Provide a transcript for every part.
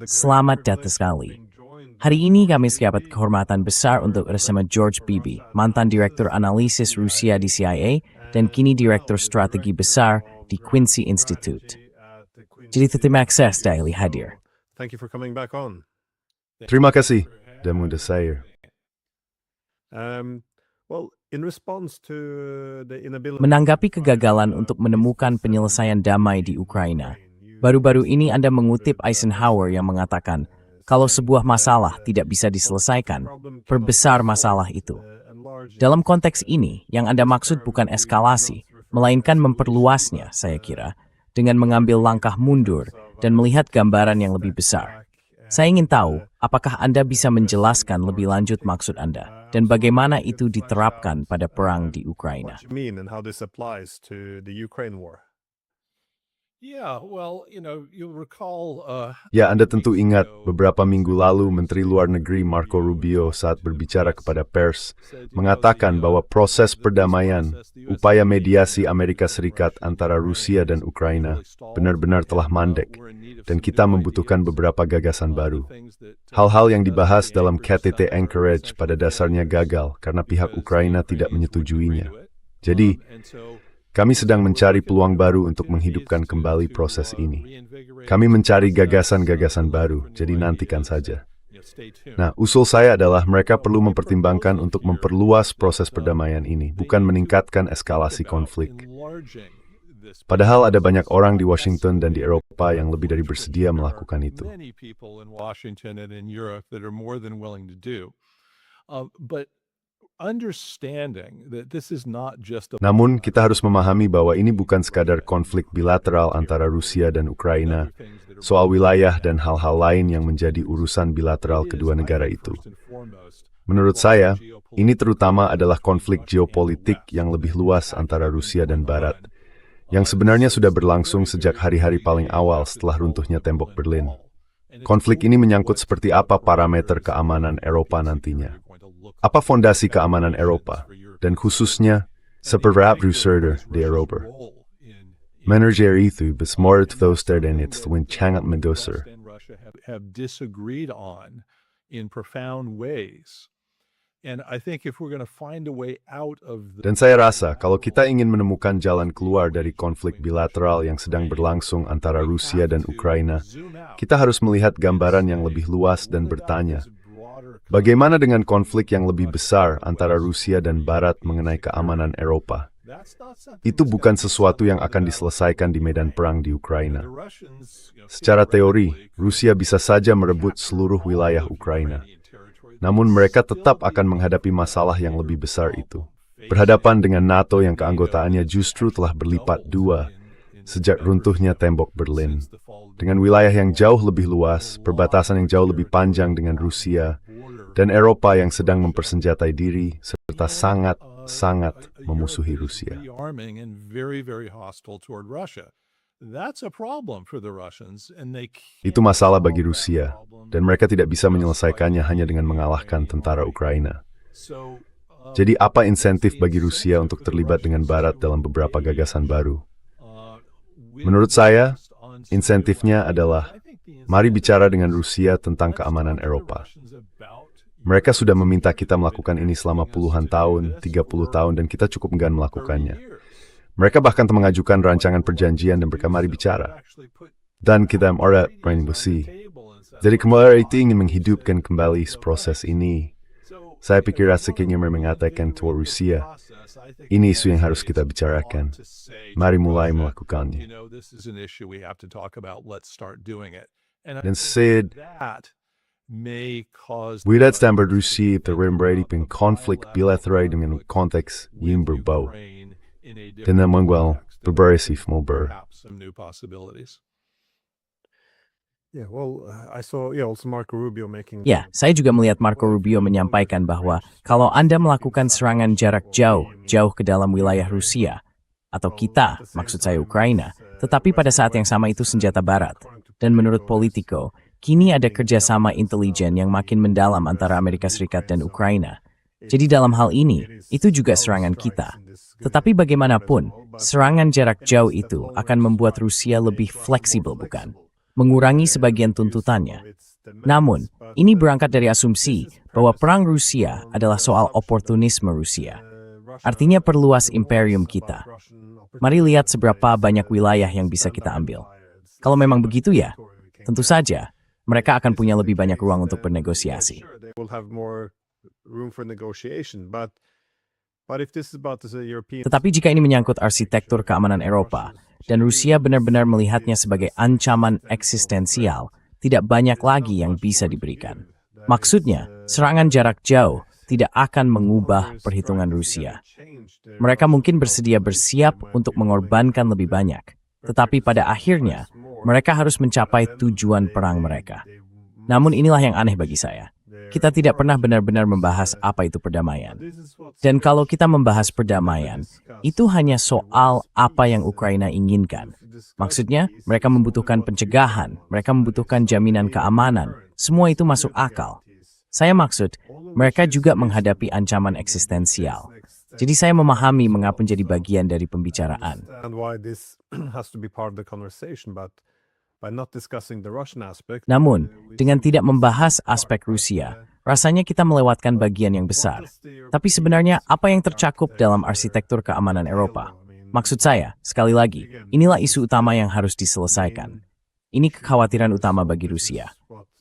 Selamat datang sekali. Hari ini kami dapat kehormatan besar untuk bersama George Bibi, mantan Direktur Analisis Rusia di CIA dan kini Direktur Strategi Besar di Quincy Institute. Jadi terima kasih sudah hadir. Terima kasih, dan mudah saya. Menanggapi kegagalan untuk menemukan penyelesaian damai di Ukraina, baru-baru ini Anda mengutip Eisenhower yang mengatakan, kalau sebuah masalah tidak bisa diselesaikan, perbesar masalah itu. Dalam konteks ini, yang Anda maksud bukan eskalasi, melainkan memperluasnya, saya kira, dengan mengambil langkah mundur dan melihat gambaran yang lebih besar. Saya ingin tahu, apakah Anda bisa menjelaskan lebih lanjut maksud Anda, dan bagaimana itu diterapkan pada perang di Ukraina. Ya, Anda tentu ingat beberapa minggu lalu Menteri Luar Negeri Marco Rubio saat berbicara kepada pers mengatakan bahwa proses perdamaian, upaya mediasi Amerika Serikat antara Rusia dan Ukraina benar-benar telah mandek dan kita membutuhkan beberapa gagasan baru. Hal-hal yang dibahas dalam KTT Anchorage pada dasarnya gagal karena pihak Ukraina tidak menyetujuinya. Jadi, kami sedang mencari peluang baru untuk menghidupkan kembali proses ini. Kami mencari gagasan-gagasan baru, jadi nantikan saja. Nah, usul saya adalah mereka perlu mempertimbangkan untuk memperluas proses perdamaian ini, bukan meningkatkan eskalasi konflik. Padahal ada banyak orang di Washington dan di Eropa yang lebih dari bersedia melakukan itu. Namun, kita harus memahami bahwa ini bukan sekadar konflik bilateral antara Rusia dan Ukraina, soal wilayah dan hal-hal lain yang menjadi urusan bilateral kedua negara itu. Menurut saya, ini terutama adalah konflik geopolitik yang lebih luas antara Rusia dan Barat, yang sebenarnya sudah berlangsung sejak hari-hari paling awal setelah runtuhnya tembok Berlin. Konflik ini menyangkut seperti apa parameter keamanan Eropa nantinya. Apa fondasi keamanan Eropa, dan khususnya, seberapa besar di Eropa. Menerjari itu besmart toaster dan itu sangat mendasar. Dan saya rasa, kalau kita ingin menemukan jalan keluar dari konflik bilateral yang sedang berlangsung antara Rusia dan Ukraina, kita harus melihat gambaran yang lebih luas dan bertanya, bagaimana dengan konflik yang lebih besar antara Rusia dan Barat mengenai keamanan Eropa? Itu bukan sesuatu yang akan diselesaikan di medan perang di Ukraina. Secara teori, Rusia bisa saja merebut seluruh wilayah Ukraina. Namun mereka tetap akan menghadapi masalah yang lebih besar itu. Berhadapan dengan NATO yang keanggotaannya justru telah berlipat dua sejak runtuhnya tembok Berlin. Dengan wilayah yang jauh lebih luas, perbatasan yang jauh lebih panjang dengan Rusia, dan Eropa yang sedang mempersenjatai diri serta sangat memusuhi Rusia. Itu masalah bagi Rusia, dan mereka tidak bisa menyelesaikannya hanya dengan mengalahkan tentara Ukraina. Jadi apa insentif bagi Rusia untuk terlibat dengan Barat dalam beberapa gagasan baru? Menurut saya, insentifnya adalah, mari bicara dengan Rusia tentang keamanan Eropa. Mereka sudah meminta kita melakukan ini selama puluhan tahun, 30 tahun, dan kita cukup enggan melakukannya. Mereka bahkan mengajukan rancangan perjanjian dan berkata, mari bicara. Dan kita berdiskusi. Jadi kembali itu ingin menghidupkan kembali proses ini. Saya pikir asiknya mengatakan tua Rusia, ini isu yang harus kita bicarakan. Mari mulai melakukannya. Dan said, Wilayah standar Rusia terjadi pada konflik bilateral dengan konteks yang berbau, dan membuat berbarisif mobil. Ya, saya juga melihat Marco Rubio menyampaikan bahwa kalau Anda melakukan serangan jarak jauh ke dalam wilayah Rusia, atau kita, maksud saya Ukraina, tetapi pada saat yang sama itu senjata Barat. Dan menurut Politico, kini ada kerjasama intelijen yang makin mendalam antara Amerika Serikat dan Ukraina. Jadi dalam hal ini, itu juga serangan kita. Tetapi bagaimanapun, serangan jarak jauh itu akan membuat Rusia lebih fleksibel, bukan? mengurangi sebagian tuntutannya. Namun, ini berangkat dari asumsi bahwa perang Rusia adalah soal oportunisme Rusia. Artinya perluas imperium kita. Mari lihat seberapa banyak wilayah yang bisa kita ambil. Kalau memang begitu ya, tentu saja mereka akan punya lebih banyak ruang untuk bernegosiasi. Tetapi jika ini menyangkut arsitektur keamanan Eropa, dan Rusia benar-benar melihatnya sebagai ancaman eksistensial, tidak banyak lagi yang bisa diberikan. Maksudnya, serangan jarak jauh tidak akan mengubah perhitungan Rusia. Mereka mungkin bersedia bersiap untuk mengorbankan lebih banyak, tetapi pada akhirnya, mereka harus mencapai tujuan perang mereka. Namun inilah yang aneh bagi saya. Kita tidak pernah benar-benar membahas apa itu perdamaian. Dan kalau kita membahas perdamaian, itu hanya soal apa yang Ukraina inginkan. Maksudnya, mereka membutuhkan pencegahan, mereka membutuhkan jaminan keamanan, semua itu masuk akal. Saya maksud, mereka juga menghadapi ancaman eksistensial. Jadi saya memahami mengapa menjadi bagian dari pembicaraan. Namun, dengan tidak membahas aspek Rusia, rasanya kita melewatkan bagian yang besar. Tapi sebenarnya apa yang tercakup dalam arsitektur keamanan Eropa? Maksud saya, sekali lagi, inilah isu utama yang harus diselesaikan. Ini kekhawatiran utama bagi Rusia.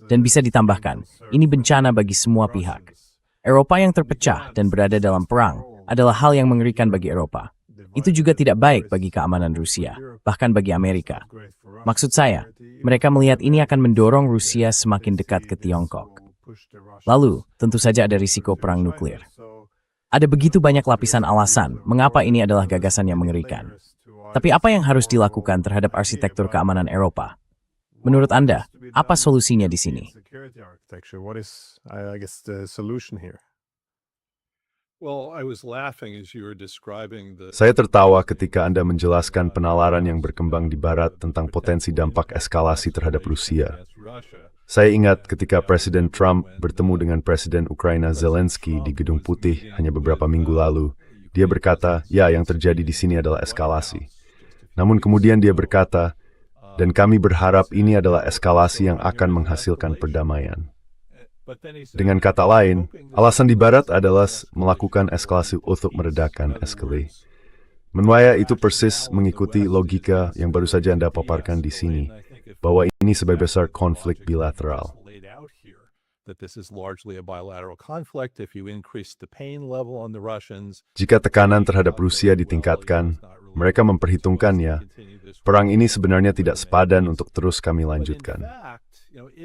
Dan bisa ditambahkan, ini bencana bagi semua pihak. Eropa yang terpecah dan berada dalam perang adalah hal yang mengerikan bagi Eropa. Itu juga tidak baik bagi keamanan Rusia, bahkan bagi Amerika. Maksud saya, mereka melihat ini akan mendorong Rusia semakin dekat ke Tiongkok. Lalu, tentu saja ada risiko perang nuklir. Ada begitu banyak lapisan alasan mengapa ini adalah gagasan yang mengerikan. Tapi apa yang harus dilakukan terhadap arsitektur keamanan Eropa? Menurut Anda, apa solusinya di sini? Saya tertawa ketika Anda menjelaskan penalaran yang berkembang di Barat tentang potensi dampak eskalasi terhadap Rusia. Saya ingat ketika Presiden Trump bertemu dengan Presiden Ukraina Zelensky di Gedung Putih hanya beberapa minggu lalu. Dia berkata, ya yang terjadi di sini adalah eskalasi. Namun kemudian dia berkata, dan kami berharap ini adalah eskalasi yang akan menghasilkan perdamaian. Dengan kata lain, alasan di Barat adalah melakukan eskalasi untuk meredakan eskalasi. Menurut itu persis mengikuti logika yang baru saja Anda paparkan di sini, bahwa ini sebagai besar konflik bilateral. Jika tekanan terhadap Rusia ditingkatkan, mereka memperhitungkannya, perang ini sebenarnya tidak sepadan untuk terus kami lanjutkan.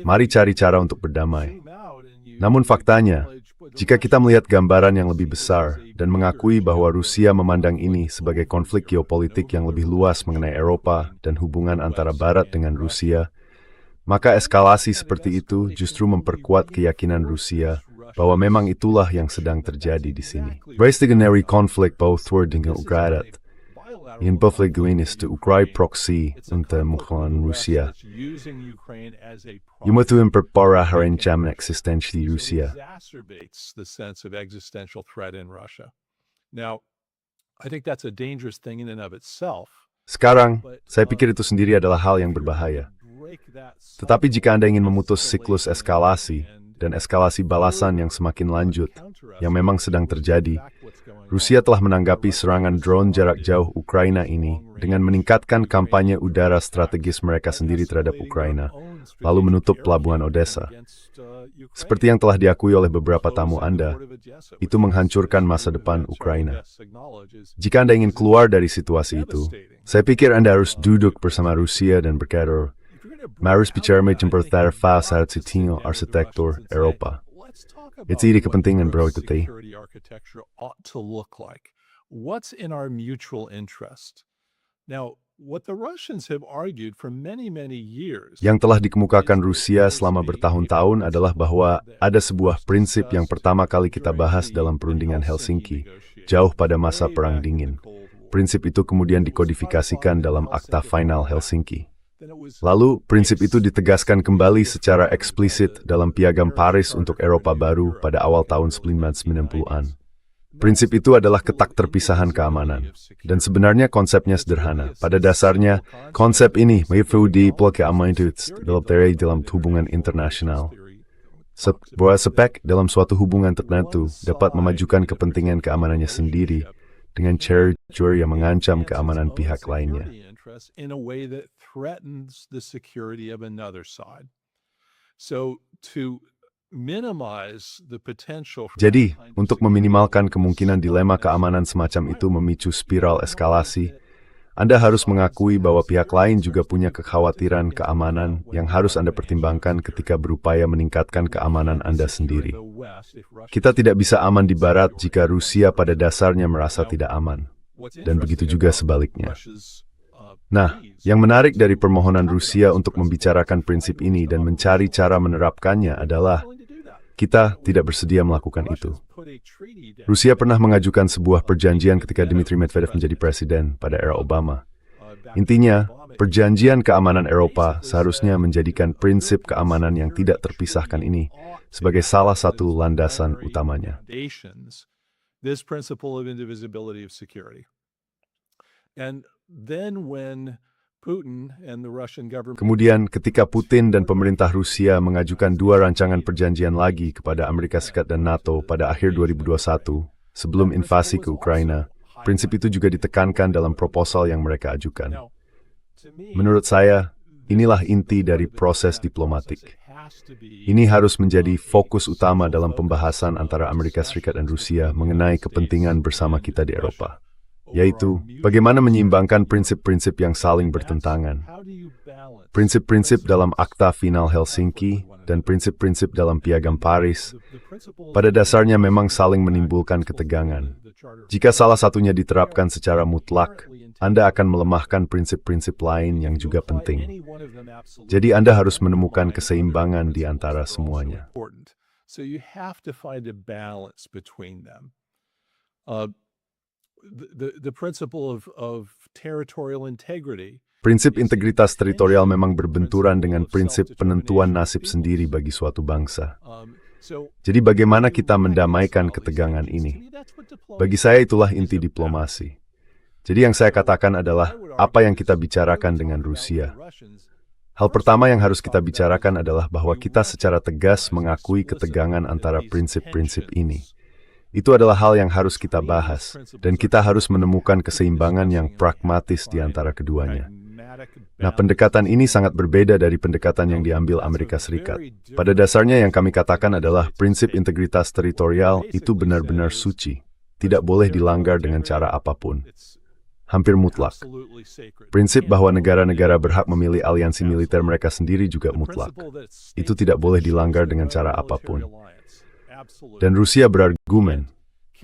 Mari cari cara untuk berdamai. Namun faktanya, jika kita melihat gambaran yang lebih besar dan mengakui bahwa Rusia memandang ini sebagai konflik geopolitik yang lebih luas mengenai Eropa dan hubungan antara Barat dengan Rusia, maka eskalasi seperti itu justru memperkuat keyakinan Rusia bahwa memang itulah yang sedang terjadi di sini. Restigenary konflik bawah dengan Ukraina. In befleguinis de Ukrai proxy untuk melawan Rusia. Yumutu memperparah ancaman eksistensi Rusia. Sekarang, saya pikir itu sendiri adalah hal yang berbahaya. Tetapi jika Anda ingin memutus siklus eskalasi dan eskalasi balasan yang semakin lanjut, yang memang sedang terjadi, Rusia telah menanggapi serangan drone jarak jauh Ukraina ini dengan meningkatkan kampanye udara strategis mereka sendiri terhadap Ukraina, lalu menutup pelabuhan Odessa. Seperti yang telah diakui oleh beberapa tamu Anda, itu menghancurkan masa depan Ukraina. Jika Anda ingin keluar dari situasi itu, saya pikir Anda harus duduk bersama Rusia dan berkata, "Mari bicara mengenai arsitektur arsitektur Eropa." Itu ide kepentingan berikutnya. What's in our mutual interest? Now, what the Russians have argued for many years. Yang telah dikemukakan Rusia selama bertahun-tahun adalah bahwa ada sebuah prinsip yang pertama kali kita bahas dalam perundingan Helsinki, jauh pada masa Perang Dingin. Prinsip itu kemudian dikodifikasikan dalam Akta Final Helsinki. Lalu, prinsip itu ditegaskan kembali secara eksplisit dalam Piagam Paris untuk Eropa Baru pada awal tahun 1990-an. Prinsip itu adalah ketakterpisahan keamanan. Dan sebenarnya konsepnya sederhana. Pada dasarnya, konsep ini mengikuti keamanan dalam hubungan internasional. Sebuah spek dalam suatu hubungan tertentu dapat memajukan kepentingan keamanannya sendiri dengan cara yang mengancam keamanan pihak lainnya. In a way that threatens the security of another side. So to minimize the potential for Jadi, untuk meminimalkan kemungkinan dilema keamanan semacam itu memicu spiral eskalasi, Anda harus mengakui bahwa pihak lain juga punya kekhawatiran keamanan yang harus Anda pertimbangkan ketika berupaya meningkatkan keamanan Anda sendiri. Kita tidak bisa aman di Barat jika Rusia pada dasarnya merasa tidak aman, dan begitu juga sebaliknya. Nah, yang menarik dari permohonan Rusia untuk membicarakan prinsip ini dan mencari cara menerapkannya adalah kita tidak bersedia melakukan itu. Rusia pernah mengajukan sebuah perjanjian ketika Dmitry Medvedev menjadi presiden pada era Obama. Intinya, perjanjian keamanan Eropa seharusnya menjadikan prinsip keamanan yang tidak terpisahkan ini sebagai salah satu landasan utamanya. This principle of indivisibility of security. And then when Putin and the Russian government Kemudian, ketika Putin dan pemerintah Rusia mengajukan dua rancangan perjanjian lagi kepada Amerika Serikat dan NATO pada akhir 2021, sebelum invasi ke Ukraina, prinsip itu juga ditekankan dalam proposal yang mereka ajukan. Menurut saya, inilah inti dari proses diplomatik. Ini harus menjadi fokus utama dalam pembahasan antara Amerika Serikat dan Rusia mengenai kepentingan bersama kita di Eropa, yaitu bagaimana menyeimbangkan prinsip-prinsip yang saling bertentangan. Prinsip-prinsip dalam Akta Final Helsinki dan prinsip-prinsip dalam Piagam Paris pada dasarnya memang saling menimbulkan ketegangan. Jika salah satunya diterapkan secara mutlak, Anda akan melemahkan prinsip-prinsip lain yang juga penting. Jadi Anda harus menemukan keseimbangan di antara semuanya. So you have to find a balance between them. The principle of territorial integrity. Prinsip integritas teritorial memang berbenturan dengan prinsip penentuan nasib sendiri bagi suatu bangsa. Jadi bagaimana kita mendamaikan ketegangan ini? Bagi saya itulah inti diplomasi. Jadi yang saya katakan adalah apa yang kita bicarakan dengan Rusia. Hal pertama yang harus kita bicarakan adalah bahwa kita secara tegas mengakui ketegangan antara prinsip-prinsip ini. Itu adalah hal yang harus kita bahas, dan kita harus menemukan keseimbangan yang pragmatis di antara keduanya. Nah, pendekatan ini sangat berbeda dari pendekatan yang diambil Amerika Serikat. Pada dasarnya yang kami katakan adalah prinsip integritas teritorial itu benar-benar suci, tidak boleh dilanggar dengan cara apapun. Hampir mutlak. Prinsip bahwa negara-negara berhak memilih aliansi militer mereka sendiri juga mutlak. Itu tidak boleh dilanggar dengan cara apapun. Dan Rusia berargumen,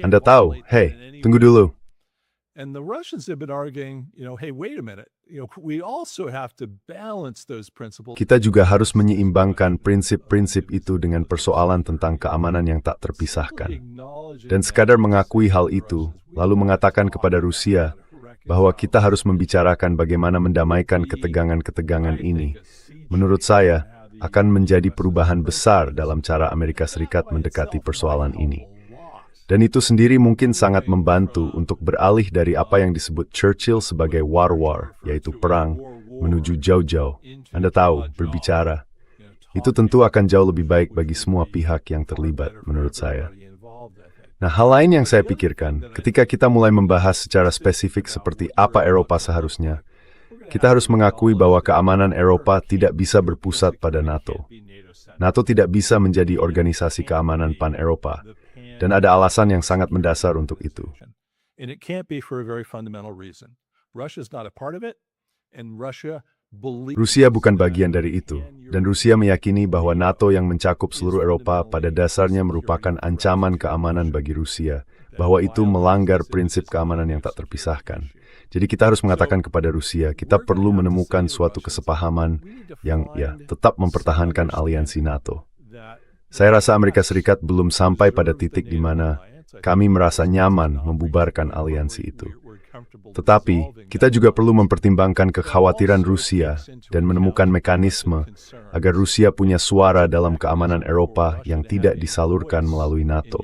Anda tahu, hey, tunggu dulu. And the Russians have been arguing, hey, wait a minute. We also have to balance those principles. Kita juga harus menyeimbangkan prinsip-prinsip itu dengan persoalan tentang keamanan yang tak terpisahkan. Dan sekadar mengakui hal itu, lalu mengatakan kepada Rusia bahwa kita harus membicarakan bagaimana mendamaikan ketegangan-ketegangan ini, menurut saya, akan menjadi perubahan besar dalam cara Amerika Serikat mendekati persoalan ini. Dan itu sendiri mungkin sangat membantu untuk beralih dari apa yang disebut Churchill sebagai war, yaitu perang, menuju jauh-jauh. Anda tahu, berbicara. Itu tentu akan jauh lebih baik bagi semua pihak yang terlibat, menurut saya. Nah, hal lain yang saya pikirkan, ketika kita mulai membahas secara spesifik seperti apa Eropa seharusnya, kita harus mengakui bahwa keamanan Eropa tidak bisa berpusat pada NATO. NATO tidak bisa menjadi organisasi keamanan pan-Eropa, dan ada alasan yang sangat mendasar untuk itu. Rusia bukan bagian dari itu, dan Rusia meyakini bahwa NATO yang mencakup seluruh Eropa pada dasarnya merupakan ancaman keamanan bagi Rusia, bahwa itu melanggar prinsip keamanan yang tak terpisahkan. Jadi kita harus mengatakan kepada Rusia, kita perlu menemukan suatu kesepahaman yang tetap mempertahankan aliansi NATO. Saya rasa Amerika Serikat belum sampai pada titik di mana kami merasa nyaman membubarkan aliansi itu. Tetapi, kita juga perlu mempertimbangkan kekhawatiran Rusia dan menemukan mekanisme agar Rusia punya suara dalam keamanan Eropa yang tidak disalurkan melalui NATO.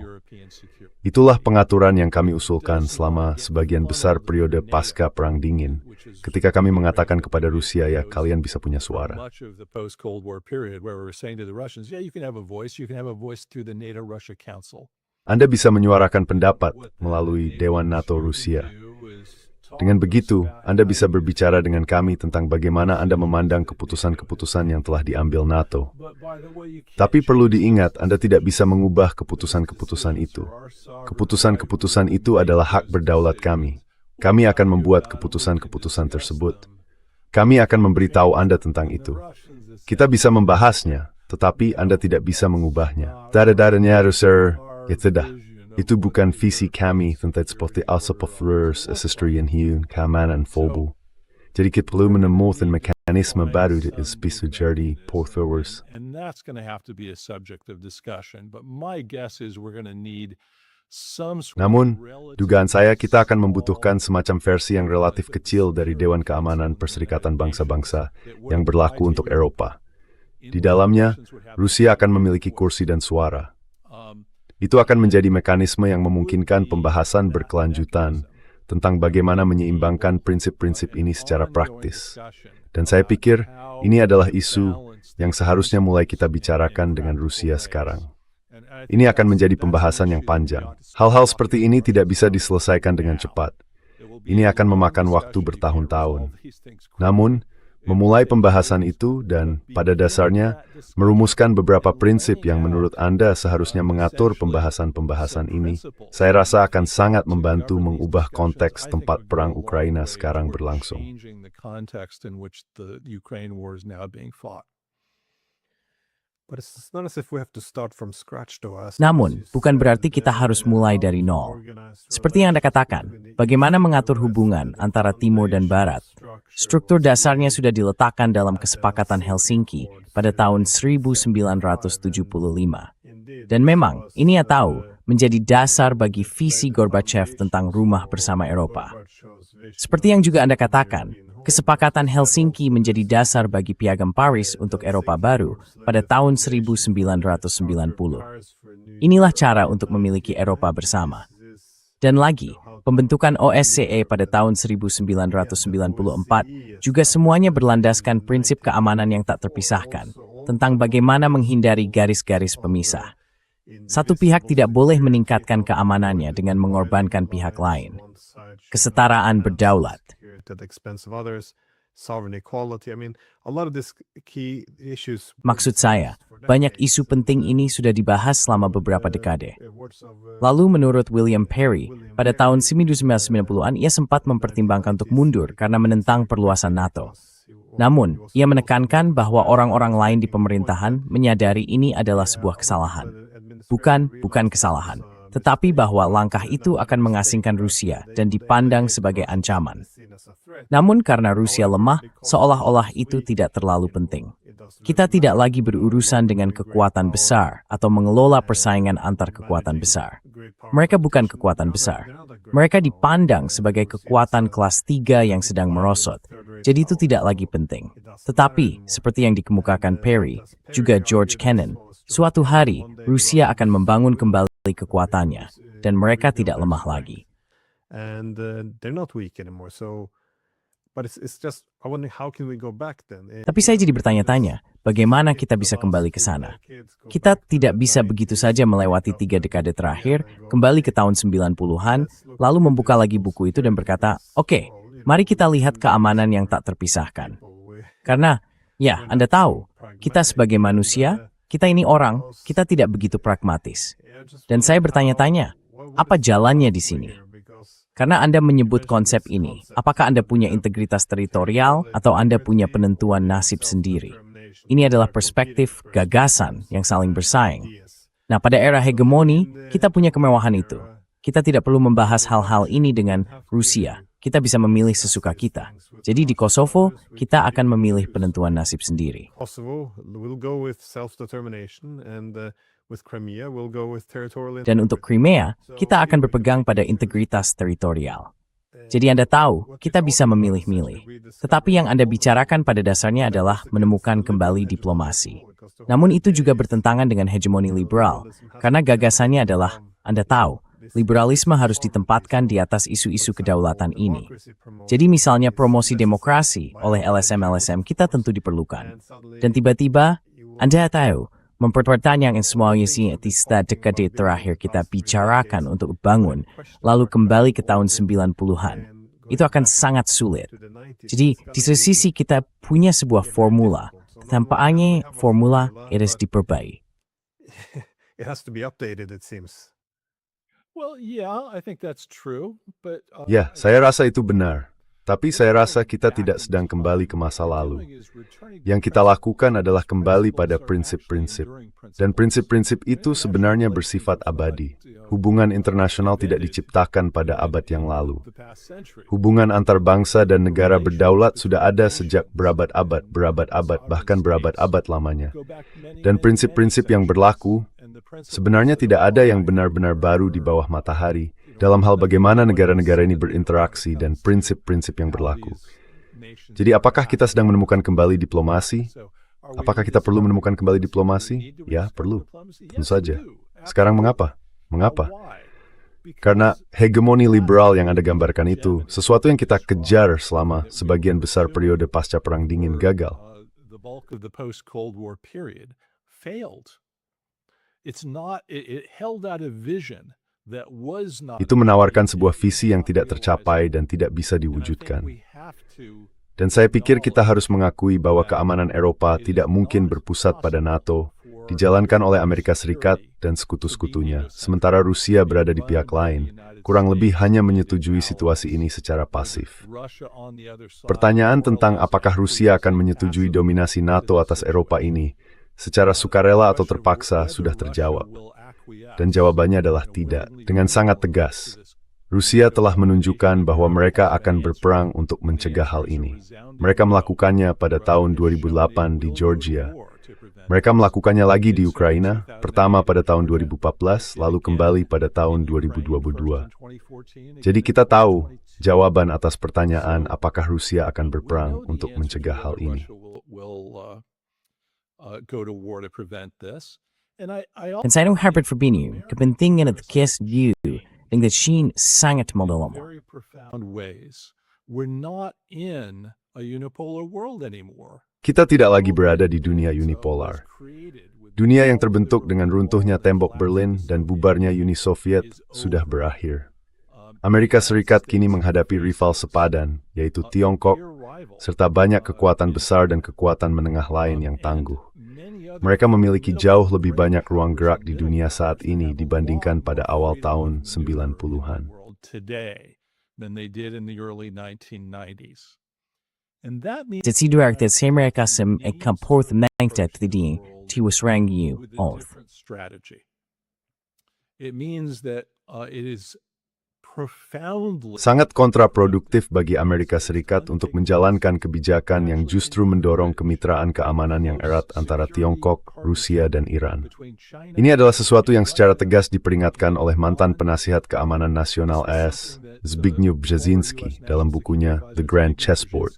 Itulah pengaturan yang kami usulkan selama sebagian besar periode pasca Perang Dingin, ketika kami mengatakan kepada Rusia, ya kalian bisa punya suara. Much of the post-Cold War period where we were saying to the Russians, yeah, you can have a voice through the NATO-Russia Council. Anda bisa menyuarakan pendapat melalui Dewan NATO Rusia. Dengan begitu, Anda bisa berbicara dengan kami tentang bagaimana Anda memandang keputusan-keputusan yang telah diambil NATO. Tapi perlu diingat, Anda tidak bisa mengubah keputusan-keputusan itu. Keputusan-keputusan itu adalah hak berdaulat kami. Kami akan membuat keputusan-keputusan tersebut. Kami akan memberitahu Anda tentang itu. Kita bisa membahasnya, tetapi Anda tidak bisa mengubahnya. Dada-dadanya, sir, ya tidak. Itu bukan visi kami tentang seperti Alsopofleurs, Asistrian Hiun, Keamanan Fobu. Jadi kita perlu menemukan mekanisme baru yang bisa jadi portfolio. And that's going to have to be a subject of discussion. But my guess is we're going to need some sort Namun, of relative dugaan saya kita akan membutuhkan semacam versi yang relatif kecil dari Dewan Keamanan Perserikatan Bangsa-Bangsa yang berlaku untuk Eropa. Di dalamnya, Rusia akan memiliki kursi dan suara. Itu akan menjadi mekanisme yang memungkinkan pembahasan berkelanjutan tentang bagaimana menyeimbangkan prinsip-prinsip ini secara praktis. Dan saya pikir ini adalah isu yang seharusnya mulai kita bicarakan dengan Rusia sekarang. Ini akan menjadi pembahasan yang panjang. Hal-hal seperti ini tidak bisa diselesaikan dengan cepat. Ini akan memakan waktu bertahun-tahun. Namun, memulai pembahasan itu dan, pada dasarnya, merumuskan beberapa prinsip yang menurut Anda seharusnya mengatur pembahasan-pembahasan ini, saya rasa akan sangat membantu mengubah konteks tempat perang Ukraina sekarang berlangsung. Namun, bukan berarti kita harus mulai dari nol. Seperti yang Anda katakan, bagaimana mengatur hubungan antara Timur dan Barat. Struktur dasarnya sudah diletakkan dalam Kesepakatan Helsinki pada tahun 1975. Dan memang, ini ya tahu, menjadi dasar bagi visi Gorbachev tentang rumah bersama Eropa. Seperti yang juga Anda katakan, Kesepakatan Helsinki menjadi dasar bagi Piagam Paris untuk Eropa baru pada tahun 1990. Inilah cara untuk memiliki Eropa bersama. Dan lagi, pembentukan OSCE pada tahun 1994 juga semuanya berlandaskan prinsip keamanan yang tak terpisahkan tentang bagaimana menghindari garis-garis pemisah. Satu pihak tidak boleh meningkatkan keamanannya dengan mengorbankan pihak lain. Kesetaraan berdaulat. Maksud saya, banyak isu penting ini sudah dibahas selama beberapa dekade. Lalu menurut William Perry, pada tahun 1990-an ia sempat mempertimbangkan untuk mundur karena menentang perluasan NATO. Namun, ia menekankan bahwa orang-orang lain di pemerintahan menyadari ini adalah sebuah kesalahan. Bukan kesalahan, tetapi bahwa langkah itu akan mengasingkan Rusia dan dipandang sebagai ancaman. Namun karena Rusia lemah, seolah-olah itu tidak terlalu penting. Kita tidak lagi berurusan dengan kekuatan besar atau mengelola persaingan antar kekuatan besar. Mereka bukan kekuatan besar. Mereka dipandang sebagai kekuatan kelas 3 yang sedang merosot. Jadi itu tidak lagi penting. Tetapi, seperti yang dikemukakan Perry, juga George Kennan, suatu hari Rusia akan membangun kembali kekuatannya, dan mereka tidak lemah lagi. Tapi saya jadi bertanya-tanya, bagaimana kita bisa kembali ke sana? Kita tidak bisa begitu saja melewati 3 dekade terakhir, kembali ke tahun 90-an, lalu membuka lagi buku itu dan berkata, oke, mari kita lihat keamanan yang tak terpisahkan. Karena, ya, Anda tahu, kita sebagai manusia, kita ini orang, kita tidak begitu pragmatis. Dan saya bertanya-tanya, apa jalannya di sini? Karena Anda menyebut konsep ini, apakah Anda punya integritas teritorial atau Anda punya penentuan nasib sendiri? Ini adalah perspektif, gagasan yang saling bersaing. Nah, pada era hegemoni, kita punya kemewahan itu. Kita tidak perlu membahas hal-hal ini dengan Rusia. Kita bisa memilih sesuka kita. Jadi di Kosovo, kita akan memilih penentuan nasib sendiri. Dan untuk Crimea, kita akan berpegang pada integritas teritorial. Jadi Anda tahu, kita bisa memilih-milih. Tetapi yang Anda bicarakan pada dasarnya adalah menemukan kembali diplomasi. Namun itu juga bertentangan dengan hegemoni liberal, karena gagasannya adalah, Anda tahu, liberalisme harus ditempatkan di atas isu-isu kedaulatan ini. Jadi misalnya promosi demokrasi oleh LSM-LSM kita tentu diperlukan. Dan tiba-tiba, Anda tahu, mempertanyakan semua isi etista dekade terakhir kita bicarakan untuk bangun, lalu kembali ke tahun 90-an. Itu akan sangat sulit. Jadi, di sisi kita punya sebuah formula. Tampaknya formula harus diperbaiki. It has to be updated, it seems. Well, yeah, I think that's true, but Ya, saya rasa itu benar. Tapi saya rasa kita tidak sedang kembali ke masa lalu. Yang kita lakukan adalah kembali pada prinsip-prinsip. Dan prinsip-prinsip itu sebenarnya bersifat abadi. Hubungan internasional tidak diciptakan pada abad yang lalu. Hubungan antar bangsa dan negara berdaulat sudah ada sejak berabad-abad, bahkan berabad-abad lamanya. Dan prinsip-prinsip yang berlaku, sebenarnya tidak ada yang benar-benar baru di bawah matahari, dalam hal bagaimana negara-negara ini berinteraksi dan prinsip-prinsip yang berlaku. Jadi apakah kita sedang menemukan kembali diplomasi? Apakah kita perlu menemukan kembali diplomasi? Ya, perlu. Tentu saja. Sekarang mengapa? Mengapa? Karena hegemoni liberal yang Anda gambarkan itu, sesuatu yang kita kejar selama sebagian besar periode pasca Perang Dingin gagal. the bulk of the post-Cold War period failed. It held out a vision that was not. Itu menawarkan sebuah visi yang tidak tercapai dan tidak bisa diwujudkan. Dan saya pikir kita harus mengakui bahwa keamanan Eropa tidak mungkin berpusat pada NATO, dijalankan oleh Amerika Serikat dan sekutu-sekutunya, sementara Rusia berada di pihak lain, kurang lebih hanya menyetujui situasi ini secara pasif. Pertanyaan tentang apakah Rusia akan menyetujui dominasi NATO atas Eropa ini, secara sukarela atau terpaksa, sudah terjawab. Dan jawabannya adalah tidak, dengan sangat tegas. Rusia telah menunjukkan bahwa mereka akan berperang untuk mencegah hal ini. Mereka melakukannya pada tahun 2008 di Georgia. Mereka melakukannya lagi di Ukraina, pertama pada tahun 2014, lalu kembali pada tahun 2022. Jadi kita tahu jawaban atas pertanyaan apakah Rusia akan berperang untuk mencegah hal ini. Dan saya harap berbinu, kepentingan at case view, dengan Shin sangat mendalam. Very profound ways. We're not in a unipolar world anymore. Kita tidak lagi berada di dunia unipolar. Dunia yang terbentuk dengan runtuhnya tembok Berlin dan bubarnya Uni Soviet sudah berakhir. Amerika Serikat kini menghadapi rival sepadan, yaitu Tiongkok, serta banyak kekuatan besar dan kekuatan menengah lain yang tangguh. Mereka memiliki jauh lebih banyak ruang gerak di dunia saat ini dibandingkan pada awal tahun 90-an. Jadi dua arti saya mereka akan porth mengtat tadi tiwas rang you oath. It means that it is profoundly Sangat kontraproduktif bagi Amerika Serikat untuk menjalankan kebijakan yang justru mendorong kemitraan keamanan yang erat antara Tiongkok, Rusia, dan Iran. Ini adalah sesuatu yang secara tegas diperingatkan oleh mantan penasihat keamanan nasional AS, Zbigniew Brzezinski, dalam bukunya The Grand Chessboard.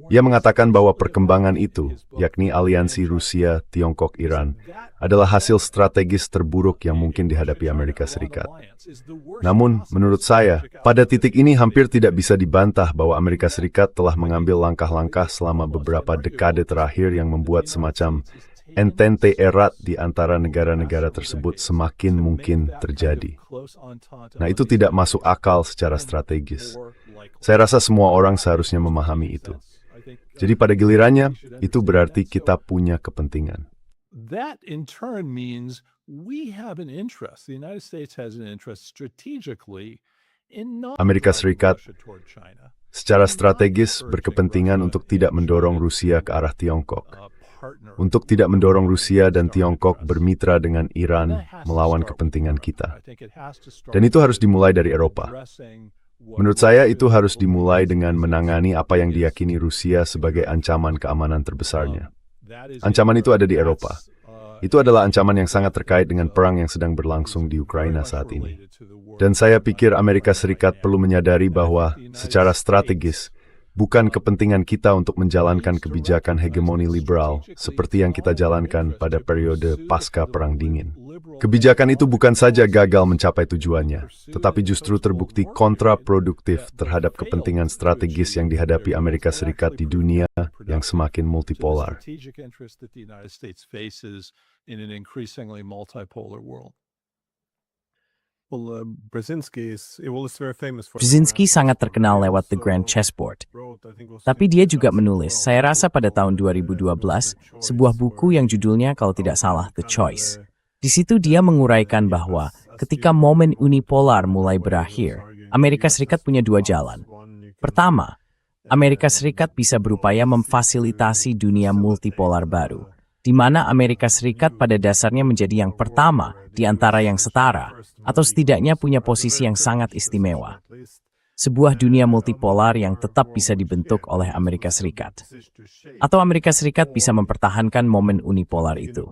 Ia mengatakan bahwa perkembangan itu, yakni aliansi Rusia, Tiongkok, Iran, adalah hasil strategis terburuk yang mungkin dihadapi Amerika Serikat. Namun, menurut saya, pada titik ini hampir tidak bisa dibantah bahwa Amerika Serikat telah mengambil langkah-langkah selama beberapa dekade terakhir yang membuat semacam entente erat di antara negara-negara tersebut semakin mungkin terjadi. Nah, itu tidak masuk akal secara strategis. Saya rasa semua orang seharusnya memahami itu. Jadi pada gilirannya, itu berarti kita punya kepentingan. that in turn means we have an interest. The United States has an interest strategically in not Amerika Serikat Russia toward China. secara strategis berkepentingan untuk tidak mendorong Rusia ke arah Tiongkok, untuk tidak mendorong Rusia dan Tiongkok bermitra dengan Iran melawan kepentingan kita. Dan itu harus dimulai dari Eropa. Menurut saya itu harus dimulai dengan menangani apa yang diyakini Rusia sebagai ancaman keamanan terbesarnya. Ancaman itu ada di Eropa. Itu adalah ancaman yang sangat terkait dengan perang yang sedang berlangsung di Ukraina saat ini. Dan saya pikir Amerika Serikat perlu menyadari bahwa secara strategis, bukan kepentingan kita untuk menjalankan kebijakan hegemoni liberal seperti yang kita jalankan pada periode pasca Perang Dingin. Kebijakan itu bukan saja gagal mencapai tujuannya, tetapi justru terbukti kontraproduktif terhadap kepentingan strategis yang dihadapi Amerika Serikat di dunia yang semakin multipolar. Well, Brzezinski is very famous for Brzezinski sangat terkenal lewat The Grand Chessboard. Tapi dia juga menulis, saya rasa pada tahun 2012, sebuah buku yang judulnya kalau tidak salah The Choice. Di situ dia menguraikan bahwa ketika momen unipolar mulai berakhir, Amerika Serikat punya dua jalan. Pertama, Amerika Serikat bisa berupaya memfasilitasi dunia multipolar baru, di mana Amerika Serikat pada dasarnya menjadi yang pertama di antara yang setara, atau setidaknya punya posisi yang sangat istimewa. Sebuah dunia multipolar yang tetap bisa dibentuk oleh Amerika Serikat. Atau Amerika Serikat bisa mempertahankan momen unipolar itu.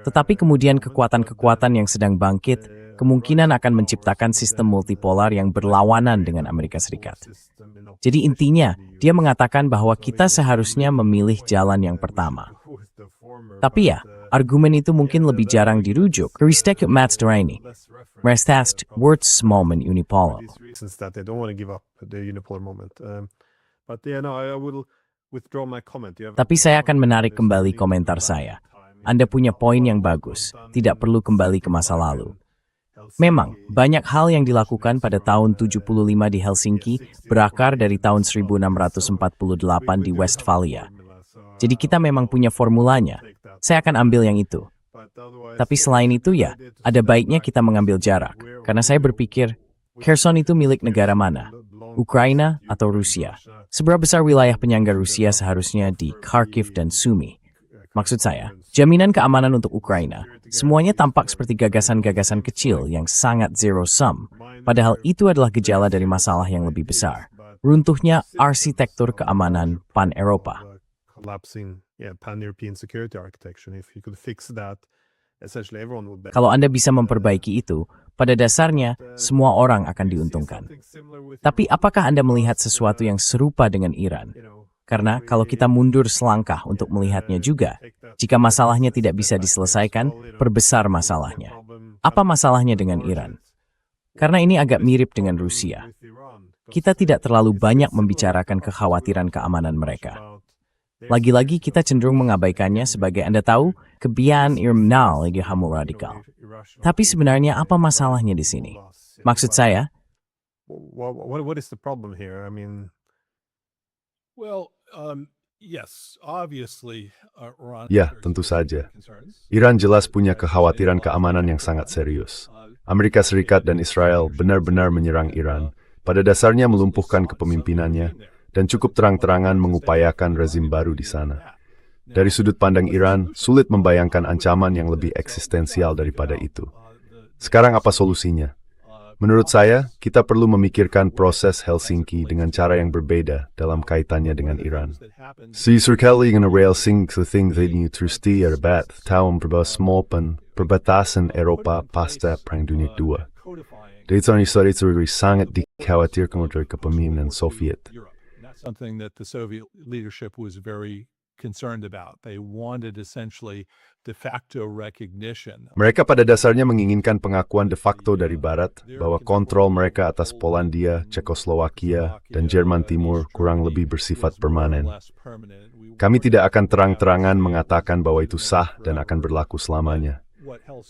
Tetapi kemudian kekuatan-kekuatan yang sedang bangkit kemungkinan akan menciptakan sistem multipolar yang berlawanan dengan Amerika Serikat. Jadi intinya, dia mengatakan bahwa kita seharusnya memilih jalan yang pertama. Tapi ya, argumen itu mungkin lebih jarang dirujuk. Keristek Mats Deraini, Restast words moment unipolar. reasons that they don't want to give up the unipolar moment. But yeah, no, I will withdraw my comment. Tapi saya akan menarik kembali komentar saya. Anda punya poin yang bagus, tidak perlu kembali ke masa lalu. Memang, banyak hal yang dilakukan pada tahun 75 di Helsinki berakar dari tahun 1648 di Westphalia. Jadi kita memang punya formulanya. Saya akan ambil yang itu. Tapi selain itu ya, ada baiknya kita mengambil jarak. Karena saya berpikir, Kherson itu milik negara mana? Ukraina atau Rusia? Seberapa besar wilayah penyangga Rusia seharusnya di Kharkiv dan Sumy? Maksud saya, jaminan keamanan untuk Ukraina, semuanya tampak seperti gagasan-gagasan kecil yang sangat zero-sum, padahal itu adalah gejala dari masalah yang lebih besar. Runtuhnya arsitektur keamanan pan-Eropa. Collapsing, pan-European security architecture. If you could fix that, essentially everyone would benefit. Kalau Anda bisa memperbaiki itu, pada dasarnya semua orang akan diuntungkan. Tapi apakah Anda melihat sesuatu yang serupa dengan Iran? Karena kalau kita mundur selangkah untuk melihatnya juga, jika masalahnya tidak bisa diselesaikan, perbesar masalahnya. Apa masalahnya dengan Iran? Karena ini agak mirip dengan Rusia. Kita tidak terlalu banyak membicarakan kekhawatiran keamanan mereka. Lagi-lagi kita cenderung mengabaikannya sebagai Anda tahu, kebiasaan Irmnal lagi hamil radikal. Tapi sebenarnya apa masalahnya di sini? Maksud saya, What is the problem here? I mean, Well, yes, obviously, Iran. Ya, tentu saja. Iran jelas punya kekhawatiran keamanan yang sangat serius. Amerika Serikat dan Israel benar-benar menyerang Iran, pada dasarnya melumpuhkan kepemimpinannya, dan cukup terang-terangan mengupayakan rezim baru di sana. Dari sudut pandang Iran, sulit membayangkan ancaman yang lebih eksistensial daripada itu. Sekarang apa solusinya? Menurut saya, kita perlu memikirkan proses Helsinki dengan cara yang berbeda dalam kaitannya dengan Iran. Si sekali Helsinki setinggi trusti erbat tahun berbasmopen perbatasan Eropa pasca Perang Dunia II. Dari tahun itu sangat dikhawatirkan oleh kepemimpinan Soviet. Something that the Soviet leadership was very concerned about. They wanted essentially de facto recognition. Mereka pada dasarnya menginginkan pengakuan de facto dari Barat bahwa kontrol mereka atas Polandia, Cekoslowakia, dan Jerman Timur kurang lebih bersifat permanen. Kami tidak akan terang-terangan mengatakan bahwa itu sah dan akan berlaku selamanya.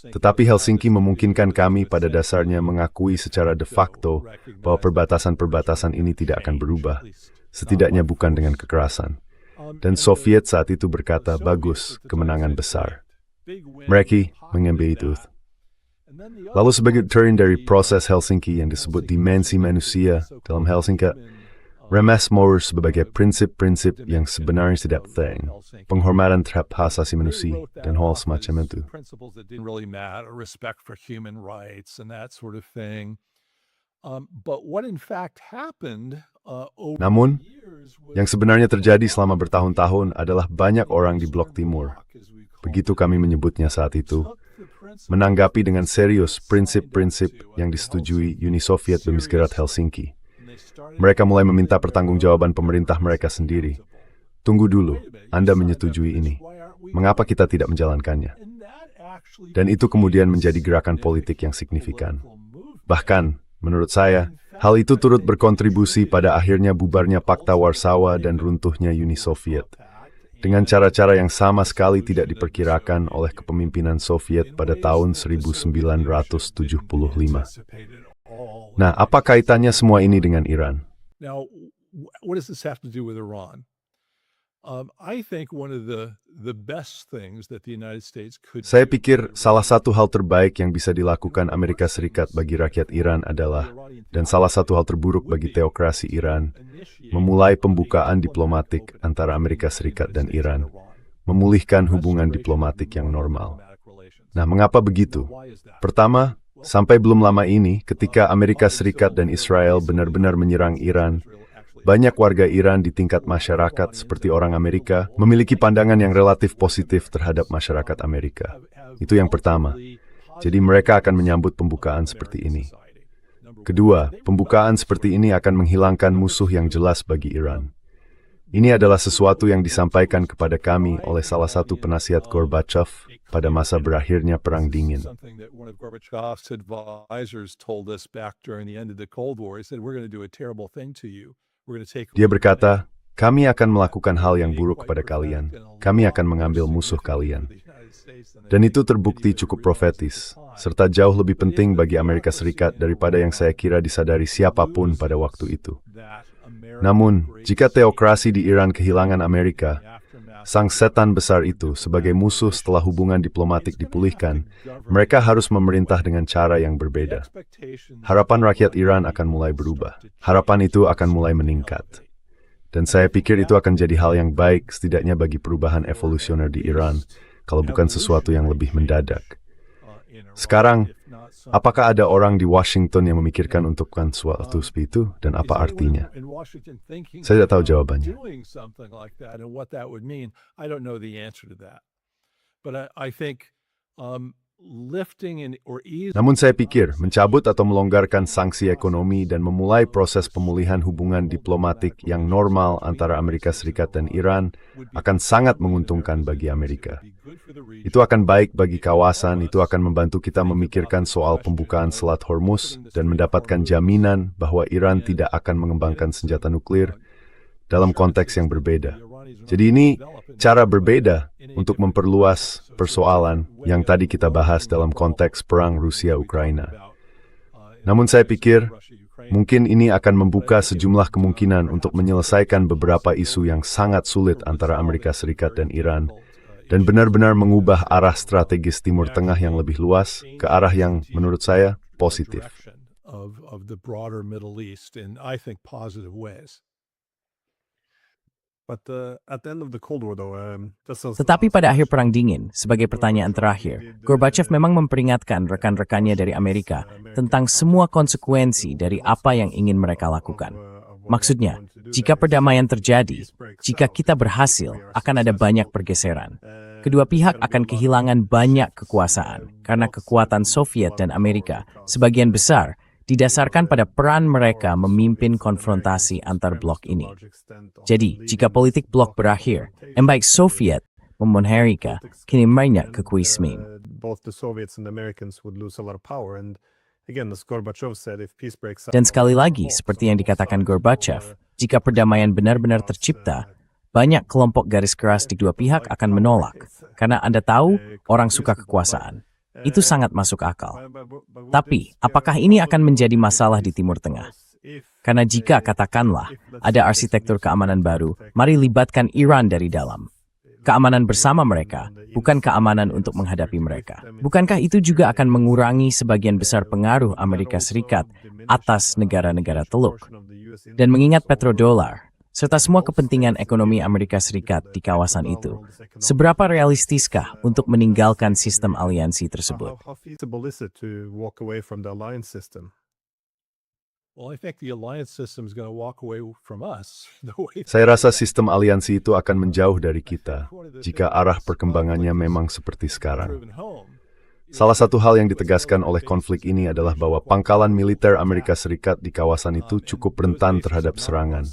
Tetapi Helsinki memungkinkan kami pada dasarnya mengakui secara de facto bahwa perbatasan-perbatasan ini tidak akan berubah, setidaknya bukan dengan kekerasan. Dan Soviet saat itu berkata, bagus, kemenangan besar. Mereka mengambil itu. Lalu sebagai turn dari proses Helsinki yang disebut dimensi manusia dalam Helsinki, Remes Moore sebagai prinsip-prinsip yang sebenarnya tidak penting, penghormatan terhadap hak asasi manusia, dan hal semacam itu. Principles that didn't really matter, respect for human rights and that sort of thing. But what in fact happened over Namun, the years was yang sebenarnya terjadi selama bertahun-tahun adalah banyak orang di Blok Timur, begitu kami menyebutnya saat itu, menanggapi dengan serius prinsip-prinsip yang disetujui Uni Soviet Bemiskirat Helsinki. Mereka mulai meminta pertanggungjawaban pemerintah mereka sendiri. Tunggu dulu, Anda menyetujui ini. Mengapa kita tidak menjalankannya? Dan itu kemudian menjadi gerakan politik yang signifikan. Bahkan, menurut saya, hal itu turut berkontribusi pada akhirnya bubarnya Pakta Warsawa dan runtuhnya Uni Soviet. Dengan cara-cara yang sama sekali tidak diperkirakan oleh kepemimpinan Soviet pada tahun 1975. Nah, apa kaitannya semua ini dengan Iran? Now, what does this have to do with Iran? I think one of the best things that the United States could Saya pikir salah satu hal terbaik yang bisa dilakukan Amerika Serikat bagi rakyat Iran adalah, dan salah satu hal terburuk bagi teokrasi Iran, memulai pembukaan diplomatik antara Amerika Serikat dan Iran, memulihkan hubungan diplomatik yang normal. Nah, mengapa begitu? Pertama, sampai belum lama ini, ketika Amerika Serikat dan Israel benar-benar menyerang Iran, banyak warga Iran di tingkat masyarakat seperti orang Amerika memiliki pandangan yang relatif positif terhadap masyarakat Amerika. Itu yang pertama. Jadi mereka akan menyambut pembukaan seperti ini. Kedua, pembukaan seperti ini akan menghilangkan musuh yang jelas bagi Iran. Ini adalah sesuatu yang disampaikan kepada kami oleh salah satu penasihat Gorbachev pada masa berakhirnya Perang Dingin. something that one of Gorbachev's advisors told us back during the end of the Cold War. He said, "We're going to do a terrible thing to you. We're going to take." Dia berkata, kami akan melakukan hal yang buruk kepada kalian. Kami akan mengambil musuh kalian. Dan itu terbukti cukup profetis, serta jauh lebih penting bagi Amerika Serikat daripada yang saya kira disadari siapapun pada waktu itu. Namun, jika teokrasi di Iran kehilangan Amerika, sang setan besar itu sebagai musuh setelah hubungan diplomatik dipulihkan, mereka harus memerintah dengan cara yang berbeda. Harapan rakyat Iran akan mulai berubah. Harapan itu akan mulai meningkat. Dan saya pikir itu akan jadi hal yang baik setidaknya bagi perubahan evolusioner di Iran, kalau bukan sesuatu yang lebih mendadak. Sekarang, apakah ada orang di Washington yang memikirkan untuk melakukan sesuatu seperti itu, dan apa artinya? Saya tidak tahu jawabannya. Doing something like that and what that would mean, I don't know the answer to that. But I think lifting or easing. Namun saya pikir, mencabut atau melonggarkan sanksi ekonomi dan memulai proses pemulihan hubungan diplomatik yang normal antara Amerika Serikat dan Iran akan sangat menguntungkan bagi Amerika. Itu akan baik bagi kawasan, itu akan membantu kita memikirkan soal pembukaan Selat Hormuz dan mendapatkan jaminan bahwa Iran tidak akan mengembangkan senjata nuklir dalam konteks yang berbeda. Jadi ini cara berbeda untuk memperluas persoalan yang tadi kita bahas dalam konteks perang Rusia-Ukraina. Namun saya pikir, mungkin ini akan membuka sejumlah kemungkinan untuk menyelesaikan beberapa isu yang sangat sulit antara Amerika Serikat dan Iran, dan benar-benar mengubah arah strategis Timur Tengah yang lebih luas ke arah yang, menurut saya, positif. Of the broader Middle East in, I think, positive ways. But at the end of the Cold War, though, Tetapi pada akhir Perang Dingin, sebagai pertanyaan terakhir, Gorbachev memang memperingatkan rekan-rekannya dari Amerika tentang semua konsekuensi dari apa yang ingin mereka lakukan. Maksudnya, jika perdamaian terjadi, jika kita berhasil, akan ada banyak pergeseran. Kedua pihak akan kehilangan banyak kekuasaan, karena kekuatan Soviet dan Amerika, sebagian besar, didasarkan pada peran mereka memimpin konfrontasi antar blok ini. Jadi, jika politik blok berakhir, yang baik Soviet maupun Amerika kini banyak kekuismin. both the Soviets and the Americans would lose a lot of power. And again, as Gorbachev said, if peace breaks out, Dan sekali lagi, seperti yang dikatakan Gorbachev, jika perdamaian benar-benar tercipta, banyak kelompok garis keras di dua pihak akan menolak, karena Anda tahu orang suka kekuasaan. Itu sangat masuk akal. Tapi, apakah ini akan menjadi masalah di Timur Tengah? Karena jika, katakanlah, ada arsitektur keamanan baru, mari libatkan Iran dari dalam. Keamanan bersama mereka, bukan keamanan untuk menghadapi mereka. Bukankah itu juga akan mengurangi sebagian besar pengaruh Amerika Serikat atas negara-negara Teluk? Dan mengingat petrodolar, serta semua kepentingan ekonomi Amerika Serikat di kawasan itu, seberapa realistiskah untuk meninggalkan sistem aliansi tersebut? how feasible is it to walk away from the alliance system? Well, I think the alliance system is going to walk away from us. The way Saya rasa sistem aliansi itu akan menjauh dari kita jika arah perkembangannya memang seperti sekarang. proven home. Salah satu hal yang ditegaskan oleh konflik ini adalah bahwa pangkalan militer Amerika Serikat di kawasan itu cukup rentan terhadap serangan,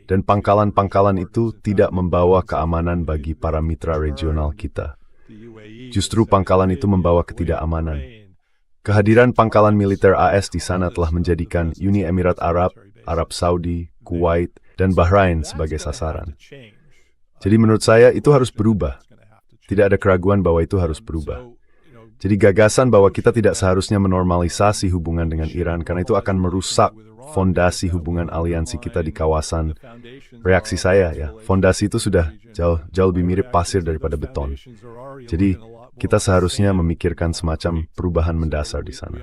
dan pangkalan-pangkalan itu tidak membawa keamanan bagi para mitra regional kita. Justru pangkalan itu membawa ketidakamanan. Kehadiran pangkalan militer AS di sana telah menjadikan Uni Emirat Arab, Arab Saudi, Kuwait, dan Bahrain sebagai sasaran. Jadi menurut saya itu harus berubah. Tidak ada keraguan bahwa itu harus berubah. Jadi gagasan bahwa kita tidak seharusnya menormalisasi hubungan dengan Iran karena itu akan merusak fondasi hubungan aliansi kita di kawasan. Reaksi saya ya, fondasi itu sudah jauh lebih mirip pasir daripada beton. Jadi kita seharusnya memikirkan semacam perubahan mendasar di sana.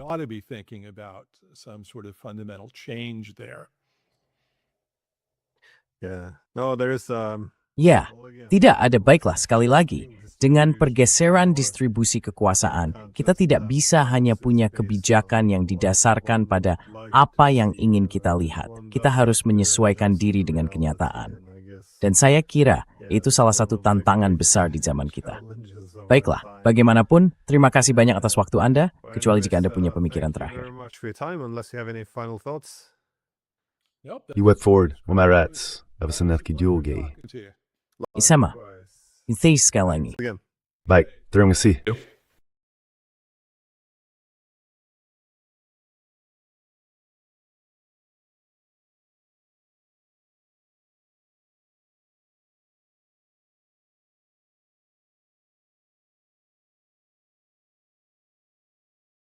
Yeah. No, there is Ya, tidak ada baiklah sekali lagi. Dengan pergeseran distribusi kekuasaan, kita tidak bisa hanya punya kebijakan yang didasarkan pada apa yang ingin kita lihat. Kita harus menyesuaikan diri dengan kenyataan. Dan saya kira itu salah satu tantangan besar di zaman kita. Baiklah, bagaimanapun, terima kasih banyak atas waktu Anda, kecuali jika Anda punya pemikiran terakhir. Iwet Ford, Umarats, Avasanat Kijulge. Isama, sekali lagi. Baik, terima kasih.